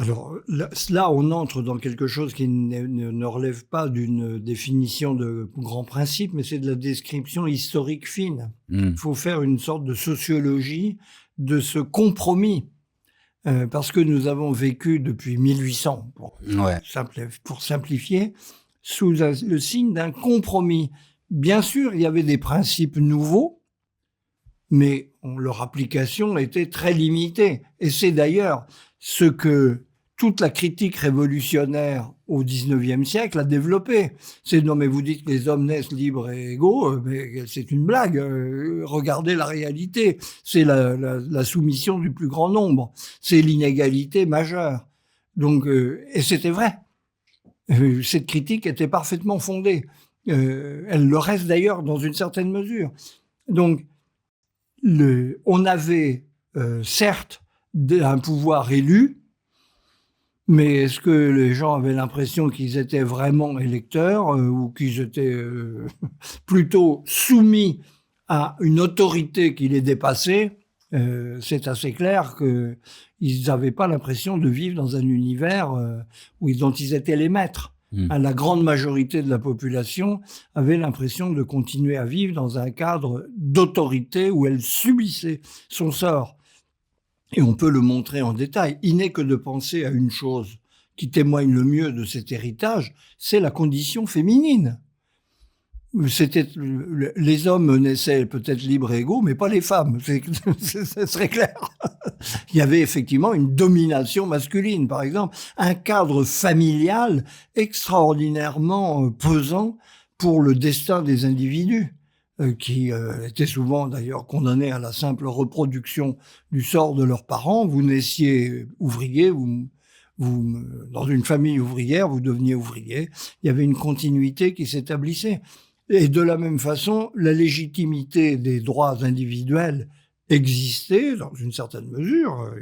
Alors là, on entre dans quelque chose qui ne relève pas d'une définition de grands principes, mais c'est de la description historique fine. Mmh. Il faut faire une sorte de sociologie de ce compromis, parce que nous avons vécu depuis 1800, Ouais. pour simplifier, sous le signe d'un compromis. Bien sûr, il y avait des principes nouveaux, mais leur application était très limitée. Et c'est d'ailleurs ce que toute la critique révolutionnaire au XIXe siècle a développé. C'est non mais vous dites que les hommes naissent libres et égaux, mais c'est une blague. Regardez la réalité. C'est la soumission du plus grand nombre. C'est l'inégalité majeure. Donc, et c'était vrai. Cette critique était parfaitement fondée. Elle le reste d'ailleurs dans une certaine mesure. Donc, on avait certes un pouvoir élu, mais est-ce que les gens avaient l'impression qu'ils étaient vraiment électeurs ou qu'ils étaient plutôt soumis à une autorité qui les dépassait? C'est assez clair qu'ils n'avaient pas l'impression de vivre dans un univers dont ils étaient les maîtres. Mmh. La grande majorité de la population avait l'impression de continuer à vivre dans un cadre d'autorité où elle subissait son sort. Et on peut le montrer en détail. Il n'est que de penser à une chose qui témoigne le mieux de cet héritage, c'est la condition féminine. Les hommes naissaient peut-être libres et égaux, mais pas les femmes. Ce serait clair. Il y avait effectivement une domination masculine, par exemple, un cadre familial extraordinairement pesant pour le destin des individus, qui étaient souvent d'ailleurs condamnés à la simple reproduction du sort de leurs parents. Vous naissiez ouvrier, dans une famille ouvrière, vous deveniez ouvrier. Il y avait une continuité qui s'établissait. Et de la même façon, la légitimité des droits individuels existait dans une certaine mesure,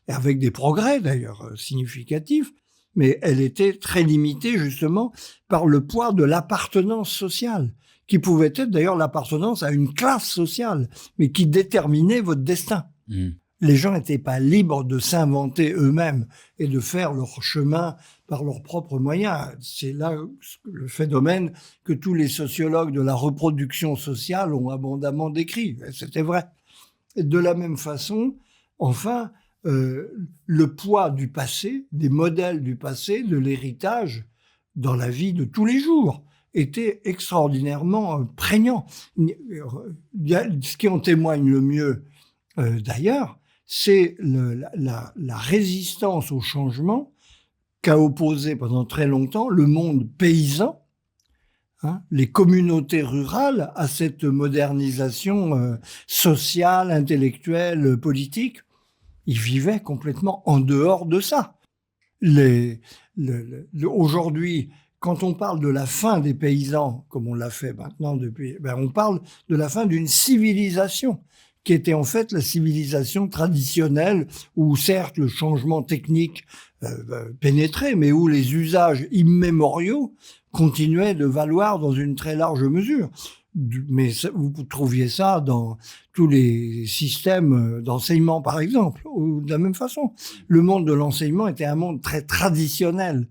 et avec des progrès d'ailleurs significatifs, mais elle était très limitée justement par le poids de l'appartenance sociale, qui pouvait être d'ailleurs l'appartenance à une classe sociale, mais qui déterminait votre destin. Mmh. Les gens n'étaient pas libres de s'inventer eux-mêmes et de faire leur chemin par leurs propres moyens. C'est là le phénomène que tous les sociologues de la reproduction sociale ont abondamment décrit. C'était vrai. Et de la même façon, enfin, le poids du passé, des modèles du passé, de l'héritage dans la vie de tous les jours était extraordinairement prégnant. Ce qui en témoigne le mieux, d'ailleurs, c'est la résistance au changement qu'a opposé pendant très longtemps le monde paysan, les communautés rurales, à cette modernisation sociale, intellectuelle, politique. Ils vivaient complètement en dehors de ça. Aujourd'hui, quand on parle de la fin des paysans, comme on l'a fait maintenant depuis, on parle de la fin d'une civilisation qui était en fait la civilisation traditionnelle, où certes le changement technique pénétrait, mais où les usages immémoriaux continuaient de valoir dans une très large mesure. Mais vous trouviez ça dans tous les systèmes d'enseignement, par exemple, ou de la même façon. Le monde de l'enseignement était un monde très traditionnel,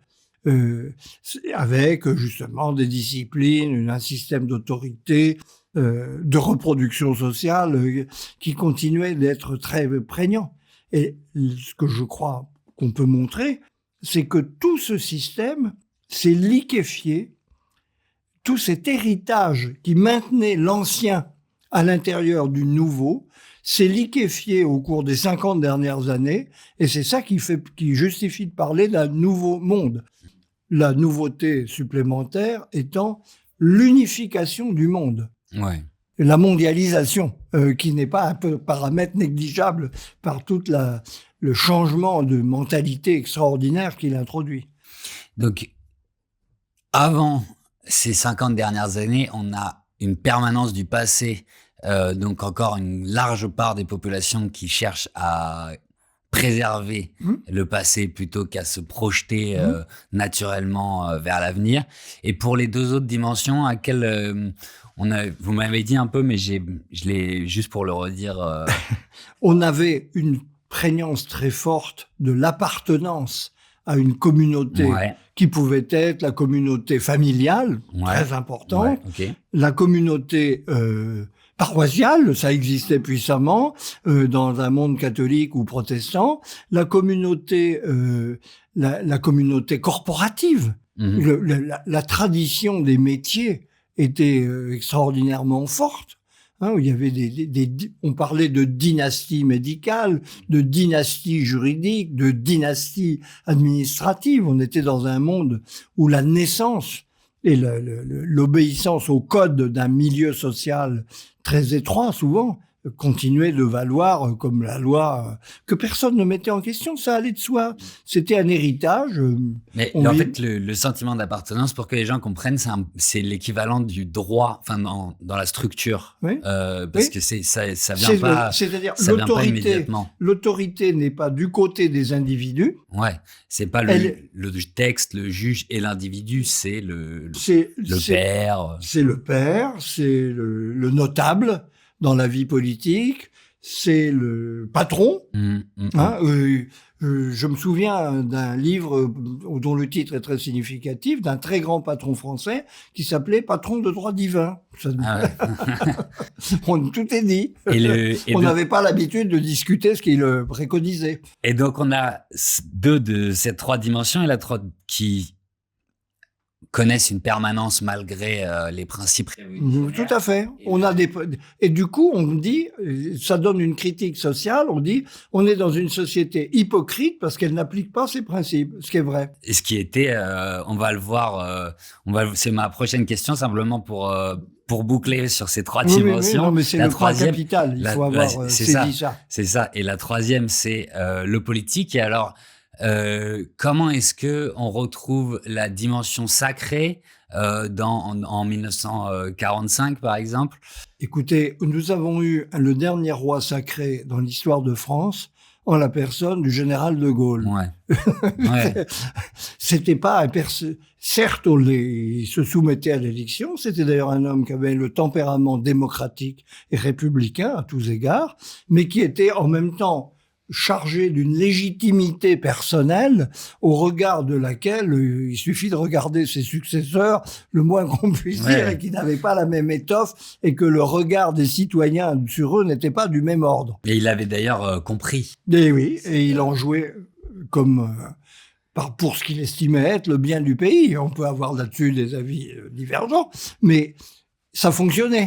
avec justement des disciplines, un système d'autorité, de reproduction sociale qui continuait d'être très prégnant. Et ce que je crois qu'on peut montrer, c'est que tout ce système s'est liquéfié, tout cet héritage qui maintenait l'ancien à l'intérieur du nouveau s'est liquéfié au cours des 50 dernières années, et c'est ça qui justifie de parler d'un nouveau monde. La nouveauté supplémentaire étant l'unification du monde. Ouais. La mondialisation, qui n'est pas un paramètre négligeable par tout le changement de mentalité extraordinaire qu'il introduit. Donc, avant ces 50 dernières années, on a une permanence du passé, donc encore une large part des populations qui cherchent à préserver le passé plutôt qu'à se projeter naturellement vers l'avenir. Et pour les deux autres dimensions, à quelle vous m'avez dit un peu, mais je l'ai juste pour le redire. On avait une prégnance très forte de l'appartenance à une communauté Ouais. qui pouvait être la communauté familiale, Ouais. très importante, Ouais, ok. la communauté paroissiale, ça existait puissamment dans un monde catholique ou protestant, la communauté la communauté corporative. Mhm. La tradition des métiers était extraordinairement forte. Hein, il y avait on parlait de dynastie médicale, de dynastie juridique, de dynastie administrative. On était dans un monde où la naissance et l'obéissance au code d'un milieu social très étroit, souvent, continuait de valoir comme la loi que personne ne mettait en question. Ça allait de soi. C'était un héritage. Mais en fait, le sentiment d'appartenance, pour que les gens comprennent, c'est l'équivalent du droit, enfin dans la structure, Oui. parce Oui. que ça vient pas, C'est-à-dire ça vient pas l'autorité. immédiatement. L'autorité n'est pas du côté des individus. Ouais, c'est pas le texte, le juge et l'individu, c'est le père. C'est le père, c'est le notable dans la vie politique, c'est le patron. Hein, je me souviens d'un livre dont le titre est très significatif, d'un très grand patron français qui s'appelait Patron de droit divin. Ah ouais. Tout est dit. Et on n'avait pas l'habitude de discuter ce qu'il préconisait. Et donc, on a deux de ces trois dimensions et la troisième qui connaissent une permanence malgré les principes révolutionnaires. Tout à fait. Et du coup, on dit, ça donne une critique sociale, on dit, on est dans une société hypocrite parce qu'elle n'applique pas ses principes, ce qui est vrai. Et ce qui était, on va le voir, c'est ma prochaine question, simplement pour boucler sur ces trois dimensions. Oui, non, mais c'est la le point troisième, capital, il faut avoir saisi ça. C'est ça. Et la troisième, c'est le politique. Et alors, comment est-ce que on retrouve la dimension sacrée en 1945, par exemple? Écoutez, nous avons eu le dernier roi sacré dans l'histoire de France en la personne du général de Gaulle. Ouais. Ouais. C'était pas certes, il se soumettait à l'élection. C'était d'ailleurs un homme qui avait le tempérament démocratique et républicain à tous égards, mais qui était en même temps chargé d'une légitimité personnelle au regard de laquelle il suffit de regarder ses successeurs, le moins qu'on puisse dire, et qui n'avaient pas la même étoffe et que le regard des citoyens sur eux n'était pas du même ordre. Et il avait d'ailleurs compris. Et oui, et il en jouait comme pour ce qu'il estimait être le bien du pays. On peut avoir là-dessus des avis divergents, mais ça fonctionnait.